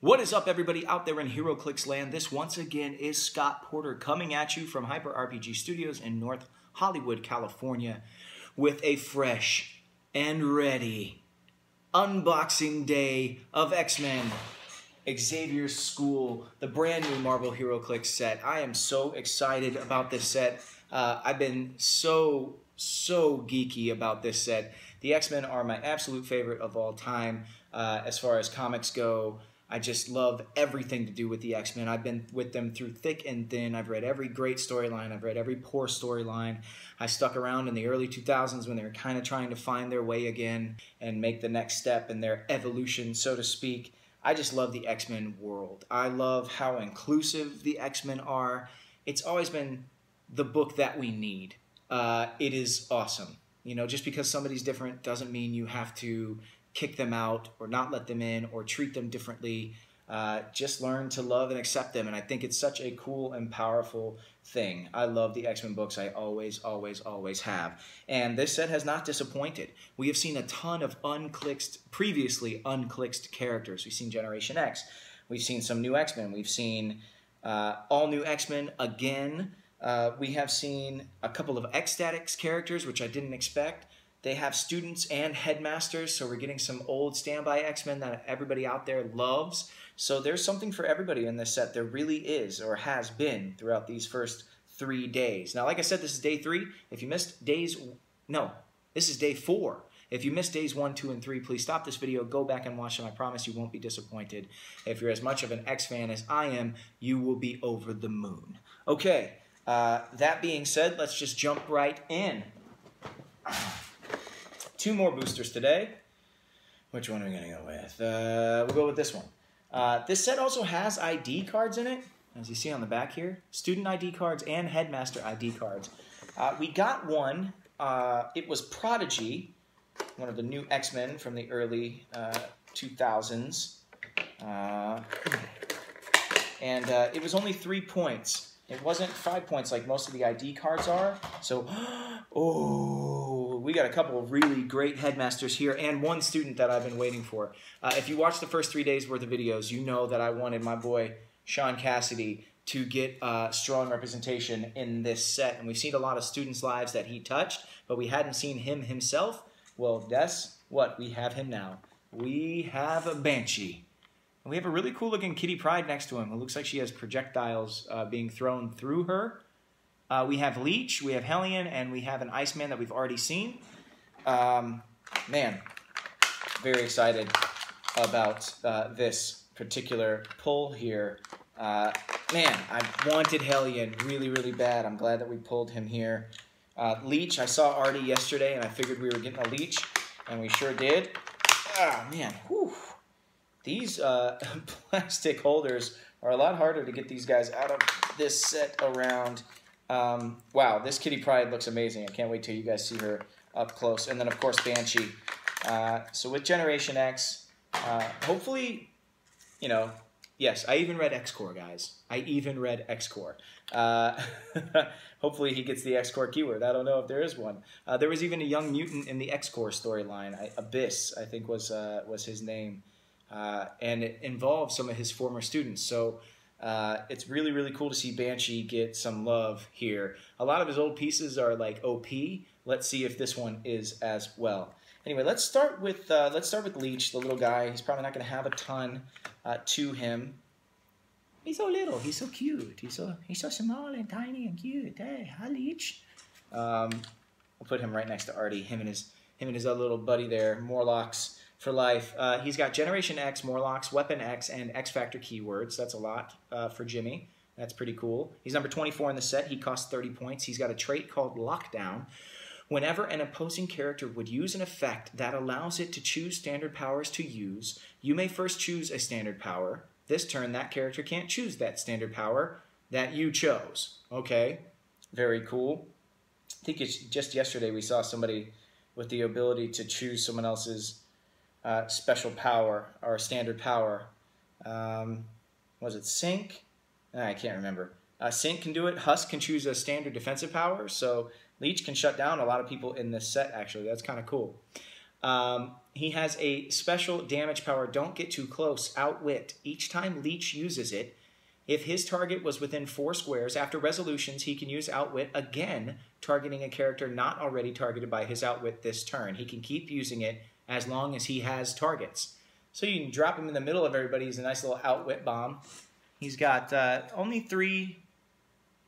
What is up, everybody out there in HeroClix land? This once again is Scott Porter coming at you from Hyper RPG Studios in North Hollywood, California, with a fresh and ready unboxing day of X-Men Xavier's School, the brand new Marvel HeroClix set. I am so excited about this set. I've been so geeky about this set. The X-Men are my absolute favorite of all time as far as comics go. I just love everything to do with the X-Men. I've been with them through thick and thin. I've read every great storyline. I've read every poor storyline. I stuck around in the early 2000s when they were kind of trying to find their way again and make the next step in their evolution, so to speak. I just love the X-Men world. I love how inclusive the X-Men are. It's always been the book that we need. It is awesome. You know, just because somebody's different doesn't mean you have to kick them out or not let them in or treat them differently. Just learn to love and accept them. And I think it's such a cool and powerful thing. I love the X-Men books. I always have. And this set has not disappointed. We have seen a ton of previously unclicked characters. We've seen Generation X. We've seen some new X-Men. We've seen all new X-Men again. We have seen a couple of X-Statix characters, which I didn't expect. They have students and headmasters, so we're getting some old standby X-Men that everybody out there loves. So there's something for everybody in this set. There really is, or has been, throughout these first 3 days. Now, like I said, this is day 3. If you missed this is day 4. If you missed days 1, 2, and 3, please stop this video, go back and watch them. I promise you won't be disappointed. If you're as much of an X fan as I am, you will be over the moon. Okay, that being said, let's just jump right in. 2 more boosters today. Which one are we going to go with? We'll go with this one. This set also has ID cards in it, as you see on the back here. Student ID cards and Headmaster ID cards. We got one. It was Prodigy, one of the new X-Men from the early 2000s. And it was only 3 points. It wasn't 5 points like most of the ID cards are. So, oh, we got a couple of really great headmasters here and one student that I've been waiting for. If you watch the first 3 days worth of videos, you know that I wanted my boy Sean Cassidy to get strong representation in this set. And we've seen a lot of students' lives that he touched, but we hadn't seen him himself. Well, guess what? We have him now. We have a Banshee. And we have a really cool looking kitty Pryde next to him. It looks like she has projectiles being thrown through her. We have Leech, we have Hellion, and we have an Iceman that we've already seen. Man, very excited about this particular pull here. Man, I wanted Hellion really bad. I'm glad that we pulled him here. Leech, I saw Artie yesterday, and I figured we were getting a Leech, and we sure did. Ah, man, whew. These plastic holders are a lot harder to get these guys out of this set around. Wow, this kitty Pryde looks amazing. I can't wait till you guys see her up close. And then, of course, Banshee. So with Generation X, hopefully, you know, yes, I even read X-Core, guys. I even read X-Core. Hopefully he gets the X-Core keyword. I don't know if there is one. There was even a young mutant in the X-Core storyline. Abyss, I think, was his name. And it involves some of his former students. So it's really cool to see Banshee get some love here. A lot of his old pieces are like OP. Let's see if this one is as well. Anyway, let's start with Leech, the little guy. He's probably not going to have a ton to him. He's so little. He's so cute. He's so small and tiny and cute. Hey, hi Leech. I'll put him right next to Artie. Him and his other little buddy there, Morlocks for life. He's got Generation X, Morlocks, Weapon X, and X Factor keywords. That's a lot for Jimmy. That's pretty cool. He's number 24 in the set. He costs 30 points. He's got a trait called Lockdown. Whenever an opposing character would use an effect that allows it to choose standard powers to use, you may first choose a standard power. This turn, that character can't choose that standard power that you chose. Okay, very cool. I think it's just yesterday we saw somebody with the ability to choose someone else's special power or standard power. Was it Sync? I can't remember. Sync can do it. Husk can choose a standard defensive power. So Leech can shut down a lot of people in this set, actually. That's kind of cool. he has a special damage power, don't get too close, Outwit. Each time Leech uses it, if his target was within 4 squares, after resolutions, he can use Outwit again, targeting a character not already targeted by his Outwit this turn. He can keep using it as long as he has targets. So you can drop him in the middle of everybody. He's a nice little Outwit bomb. He's got only 3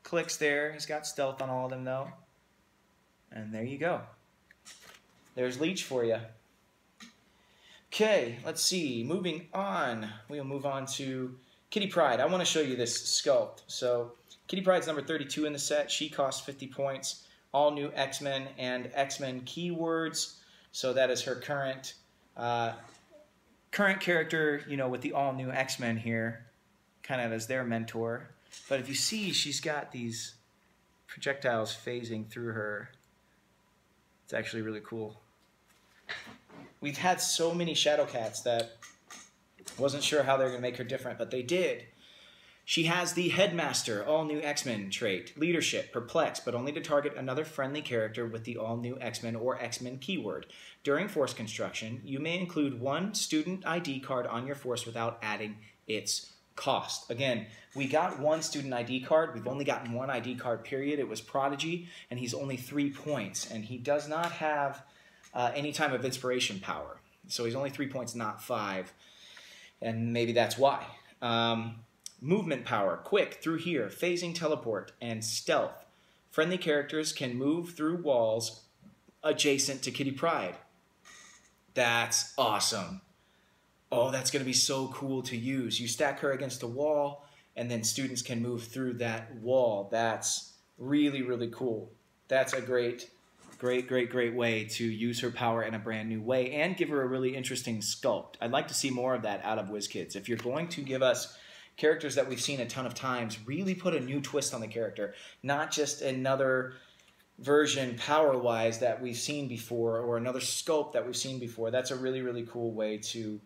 clicks there. He's got stealth on all of them, though. And there you go. There's Leech for you. Okay, let's see. Moving on. We'll move on to Kitty Pryde. I want to show you this sculpt. So Kitty Pryde's number 32 in the set. She costs 50 points. All new X-Men and X-Men keywords. So that is her current character, you know, with the all new X-Men here, kind of as their mentor. But if you see, she's got these projectiles phasing through her. It's actually really cool. We've had so many Shadow Cats that wasn't sure how they were going to make her different, but they did. She has the Headmaster, all-new X-Men trait. Leadership, perplex, but only to target another friendly character with the all-new X-Men or X-Men keyword. During force construction, you may include 1 student ID card on your force without adding its cost. Again, we got 1 student ID card. We've only gotten 1 ID card, period. It was Prodigy, and he's only 3 points, and he does not have any time of inspiration power. So he's only 3 points, not 5. And maybe that's why. Movement power, quick, through here, phasing teleport, and stealth. Friendly characters can move through walls adjacent to Kitty Pryde. That's awesome. Oh, that's going to be so cool to use. You stack her against a wall, and then students can move through that wall. That's really, really cool. That's a great way to use her power in a brand new way and give her a really interesting sculpt. I'd like to see more of that out of WizKids. If you're going to give us characters that we've seen a ton of times, really put a new twist on the character, not just another version power-wise that we've seen before or another sculpt that we've seen before. That's a really, really cool way to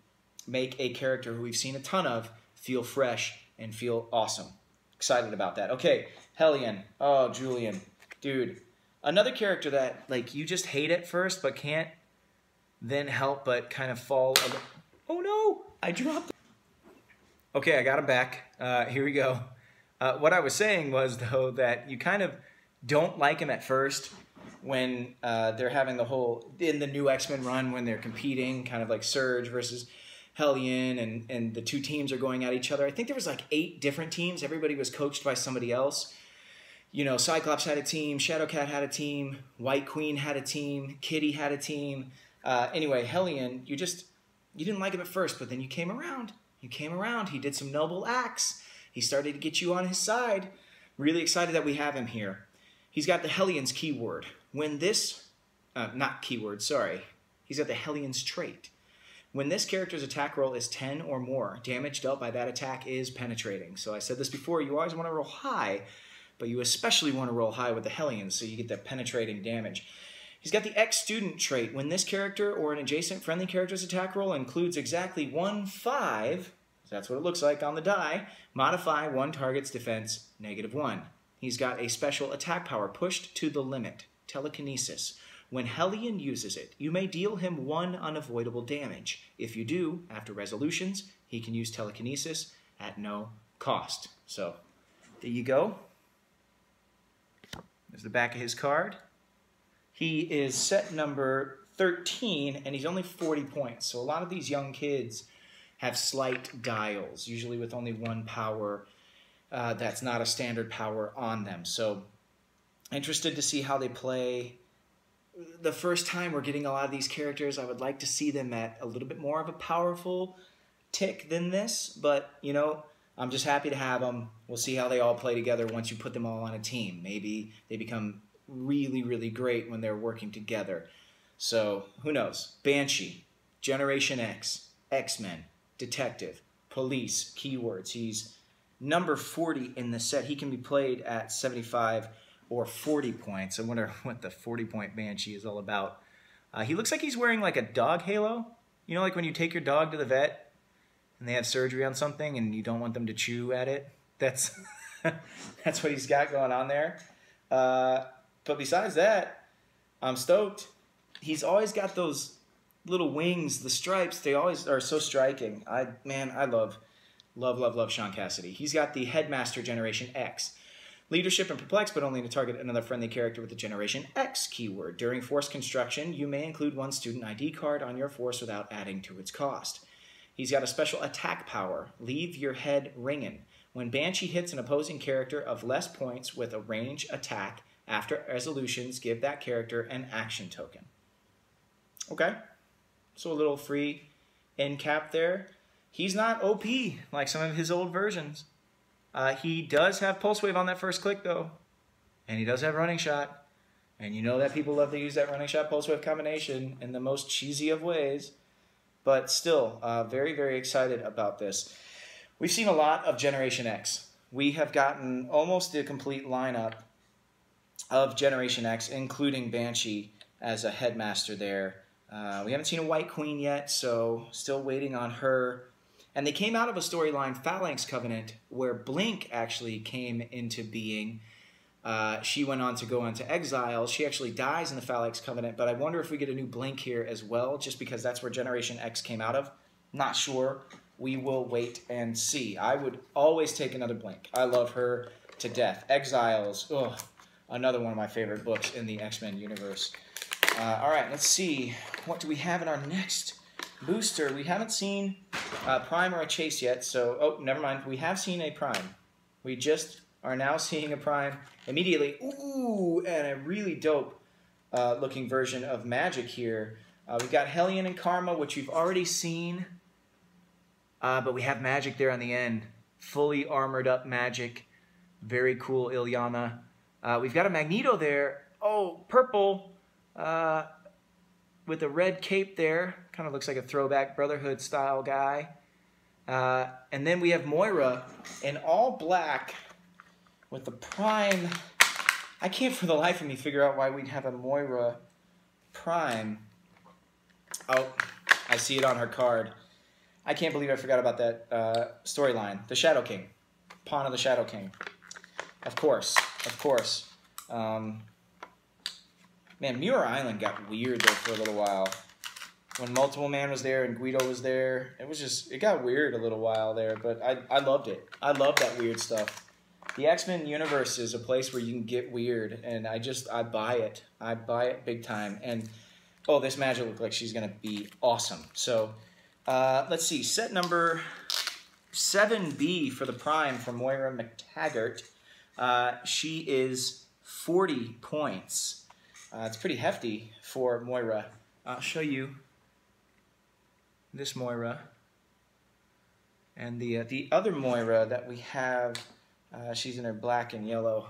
make a character who we've seen a ton of feel fresh and feel awesome. Excited about that. Okay, Hellion. Oh, Julian. Dude. Another character that, like, you just hate at first, but can't then help but kind of fall. Oh, no! I dropped it. Okay, I got him back. Here we go. What I was saying was, though, that you kind of don't like him at first when they're having the whole, in the new X-Men run, when they're competing, kind of like Surge versus Hellion, and the 2 teams are going at each other. I think there was like 8 different teams. Everybody was coached by somebody else. You know, Cyclops had a team, Shadowcat had a team, White Queen had a team, Kitty had a team. Anyway, Hellion, you didn't like him at first, but then you came around. You came around. He did some noble acts. He started to get you on his side. Really excited that we have him here. He's got the Hellion's keyword. When this, not keyword, sorry. He's got the Hellion's trait. When this character's attack roll is 10 or more, damage dealt by that attack is penetrating. So I said this before, you always want to roll high, but you especially want to roll high with the Hellions so you get that penetrating damage. He's got the X-Student trait. When this character or an adjacent friendly character's attack roll includes exactly 1/5, that's what it looks like on the die, modify one target's defense -1. He's got a special attack power pushed to the limit, telekinesis. When Hellion uses it, you may deal him 1 unavoidable damage. If you do, after resolutions, he can use telekinesis at no cost. So, there you go. There's the back of his card. He is set number 13, and he's only 40 points. So a lot of these young kids have slight dials, usually with only 1 power that's not a standard power on them. So interested to see how they play. The first time we're getting a lot of these characters, I would like to see them at a little bit more of a powerful tick than this. But, you know, I'm just happy to have them. We'll see how they all play together once you put them all on a team. Maybe they become really, really great when they're working together. So, who knows? Banshee, Generation X, X-Men, Detective, Police, keywords. He's number 40 in the set. He can be played at 75 or 40 points. I wonder what the 40-point Banshee is all about. He looks like he's wearing like a dog halo. You know, like when you take your dog to the vet and they have surgery on something and you don't want them to chew at it. That's that's what he's got going on there. But besides that, I'm stoked. He's always got those little wings, the stripes, they always are so striking. I love Sean Cassidy. He's got the Headmaster Generation X. Leadership and Perplex, but only to target another friendly character with the Generation X keyword. During force construction, you may include one student ID card on your force without adding to its cost. He's got a special attack power, Leave Your Head Ringin'. When Banshee hits an opposing character of less points with a range attack, after resolutions, give that character an action token. Okay, so a little free end cap there. He's not OP like some of his old versions. He does have Pulse Wave on that first click, though. And he does have Running Shot. And you know that people love to use that Running Shot Pulse Wave combination in the most cheesy of ways. But still, very, very excited about this. We've seen a lot of Generation X. We have gotten almost the complete lineup of Generation X, including Banshee as a headmaster there. We haven't seen a White Queen yet, so still waiting on her. And they came out of a storyline, Phalanx Covenant, where Blink actually came into being. She went on to go into exile. She actually dies in the Phalanx Covenant, but I wonder if we get a new Blink here as well, just because that's where Generation X came out of. Not sure. We will wait and see. I would always take another Blink. I love her to death. Exiles, ugh, another one of my favorite books in the X-Men universe. All right, let's see. What do we have in our next booster? We haven't seen a Prime or a Chase yet, so... Oh, never mind. We have seen a Prime. We just are now seeing a Prime immediately. Ooh, and a really dope looking version of Magic here. We've got Hellion and Karma, which we've already seen. But we have Magic there on the end. Fully armored up Magic. Very cool Ilyana. We've got a Magneto there. Oh, purple. With a red cape there. Kind of looks like a throwback Brotherhood style guy. And then we have Moira in all black with the Prime. I can't for the life of me figure out why we'd have a Moira Prime. Oh, I see it on her card. I can't believe I forgot about that storyline. The Shadow King. Pawn of the Shadow King. Of course. Of course. Man, Muir Island got weird there for a little while. When Multiple Man was there and Guido was there, it got weird a little while there, but I loved it. I love that weird stuff. The X-Men universe is a place where you can get weird, and I buy it. I buy it big time. And, oh, this Magic looks like she's going to be awesome. So, let's see. Set number 7B for the Prime from Moira McTaggart. She is 40 points. It's pretty hefty for Moira. I'll show you this Moira. And the other Moira that we have, she's in her black and yellow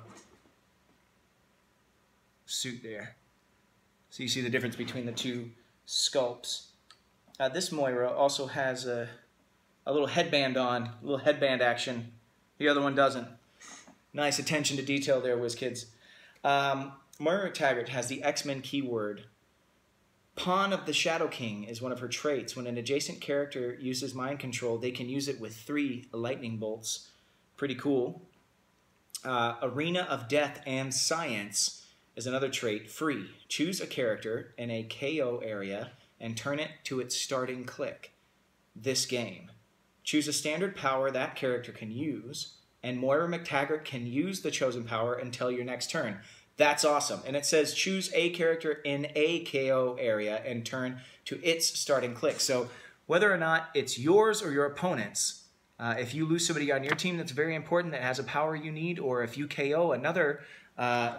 suit there. So you see the difference between the two sculpts. This Moira also has a little headband on, a little headband action. The other one doesn't. Nice attention to detail there, WizKids. Moira McTaggart has the X-Men keyword. Pawn of the Shadow King is one of her traits. When an adjacent character uses mind control, they can use it with 3 lightning bolts. Pretty cool. Arena of Death and Science is another trait. Free. Choose a character in a KO area and turn it to its starting click. This game. Choose a standard power that character can use, and Moira McTaggart can use the chosen power until your next turn. That's awesome. And it says choose a character in a KO area and turn to its starting click. So whether or not it's yours or your opponent's, if you lose somebody on your team that's very important that has a power you need, or if you KO another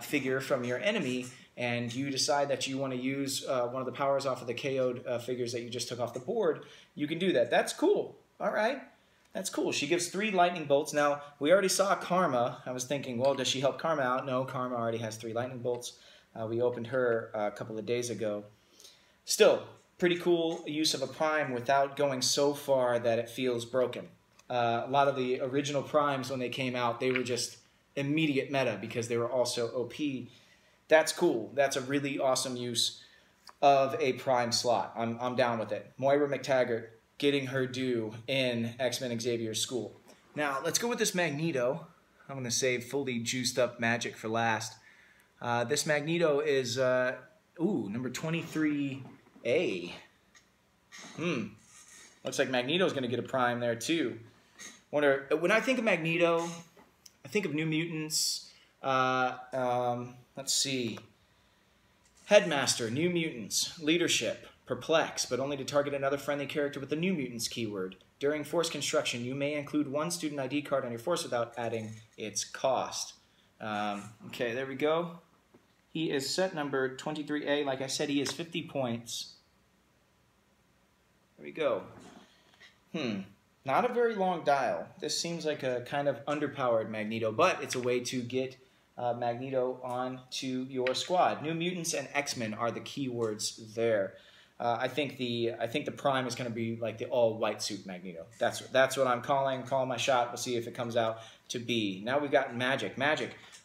figure from your enemy and you decide that you want to use one of the powers off of the KO'd figures that you just took off the board, you can do that. That's cool. All right. That's cool. She gives 3 lightning bolts. Now, we already saw Karma. I was thinking, well, does she help Karma out? No, Karma already has 3 lightning bolts. We opened her a couple of days ago. Still, pretty cool use of a Prime without going so far that it feels broken. A lot of the original Primes, when they came out, they were just immediate meta because they were also OP. That's cool. That's a really awesome use of a Prime slot. I'm down with it. Moira McTaggart getting her due in X-Men Xavier's school. Now, let's go with this Magneto. I'm going to save fully juiced up Magic for last. This Magneto is, number 23A. Looks like Magneto's going to get a prime there too. Wonder, when I think of Magneto, I think of New Mutants. Let's see. Headmaster, New Mutants, Leadership, Perplex, but only to target another friendly character with the New Mutants keyword. During force construction, you may include one student ID card on your force without adding its cost. Okay, there we go. He is set number 23A. Like I said, he is 50 points. There we go. Not a very long dial. This seems like a kind of underpowered Magneto, but it's a way to get Magneto onto your squad. New Mutants and X-Men are the keywords there. I think the prime is going to be like the all-white suit Magneto. That's what I'm calling. Call my shot. We'll see if it comes out to be. Now we've got Magic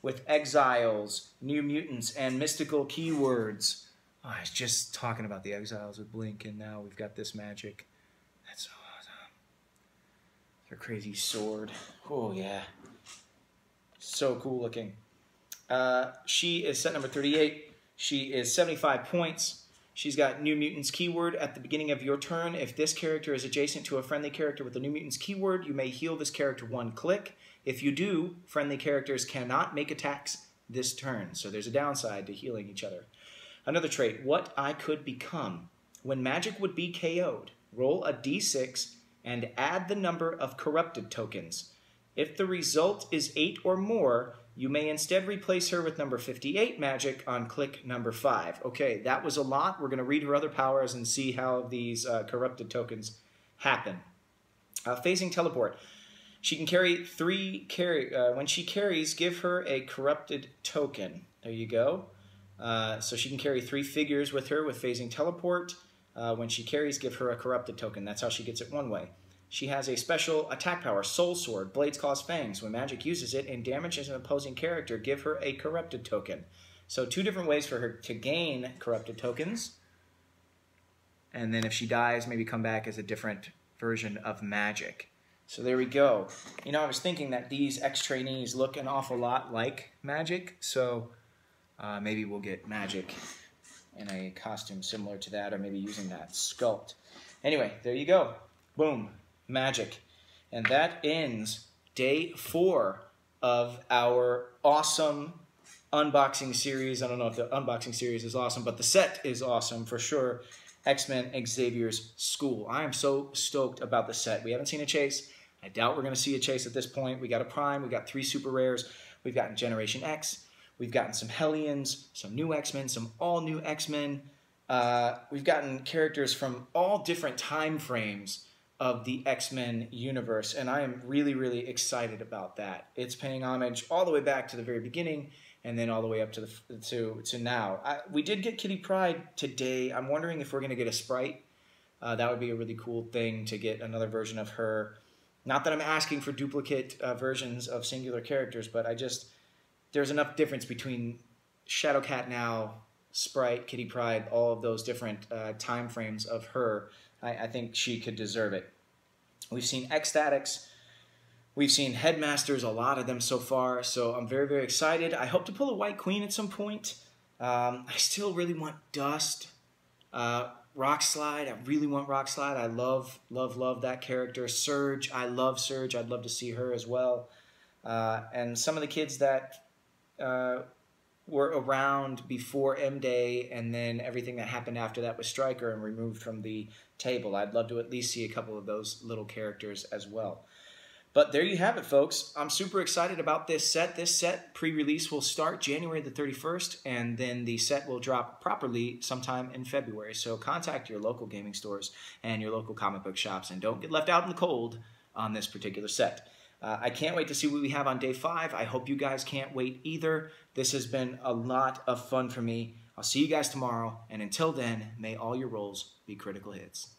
with Exiles, New Mutants, and mystical keywords. Oh, I was just talking about the Exiles with Blink, and now we've got this Magic. That's so awesome. Their crazy sword. Oh yeah, so cool looking. She is set number 38. She is 75 points. She's got New Mutants keyword at the beginning of your turn. If this character is adjacent to a friendly character with the New Mutants keyword, you may heal this character 1 click. If you do, friendly characters cannot make attacks this turn. So there's a downside to healing each other. Another trait, what I could become. When magic would be KO'd, roll a d6 and add the number of corrupted tokens. If the result is 8 or more, you may instead replace her with number 58 magic on click number 5. Okay, that was a lot. We're going to read her other powers and see how these corrupted tokens happen. Phasing teleport. She can carry 3 when she carries, give her a corrupted token. There you go. So she can carry 3 figures with her with phasing teleport. When she carries, give her a corrupted token. That's how she gets it one way. She has a special attack power, Soul Sword, Blades Claws Fangs. When magic uses it and damages an opposing character, give her a corrupted token. So 2 different ways for her to gain corrupted tokens. And then if she dies, maybe come back as a different version of magic. So there we go. You know, I was thinking that these X-trainees look an awful lot like magic. So maybe we'll get magic in a costume similar to that, or maybe using that sculpt. Anyway, there you go. Boom. Magic. And that ends day 4 of our awesome unboxing series. I don't know if the unboxing series is awesome, but the set is awesome for sure. X-Men Xavier's School. I am so stoked about the set. We haven't seen a chase. I doubt we're going to see a chase at this point. We got a prime. We got 3 super rares. We've gotten Generation X. We've gotten some Hellions, some new X-Men, some all-new X-Men. We've gotten characters from all different time frames of the X-Men universe, and I am really, really excited about that. It's paying homage all the way back to the very beginning, and then all the way up to now. We did get Kitty Pryde today. I'm wondering if we're going to get a Sprite. That would be a really cool thing to get another version of her. Not that I'm asking for duplicate versions of singular characters, but there's enough difference between Shadowcat now, Sprite, Kitty Pryde, all of those different time frames of her. I think she could deserve it. We've seen X-Statix. We've seen Headmasters, a lot of them so far, so I'm very, very excited. I hope to pull a White Queen at some point. I still really want Dust. Rockslide, I really want Rockslide. I love, love, love that character. Surge, I love Surge. I'd love to see her as well. And some of the kids that were around before M-Day and then everything that happened after that with Stryker and removed from the table. I'd love to at least see a couple of those little characters as well. But there you have it, folks. I'm super excited about this set. This set pre-release will start January the 31st, and then the set will drop properly sometime in February. So contact your local gaming stores and your local comic book shops, and don't get left out in the cold on this particular set. I can't wait to see what we have on day 5. I hope you guys can't wait either. This has been a lot of fun for me. I'll see you guys tomorrow, and until then, may all your rolls be critical hits.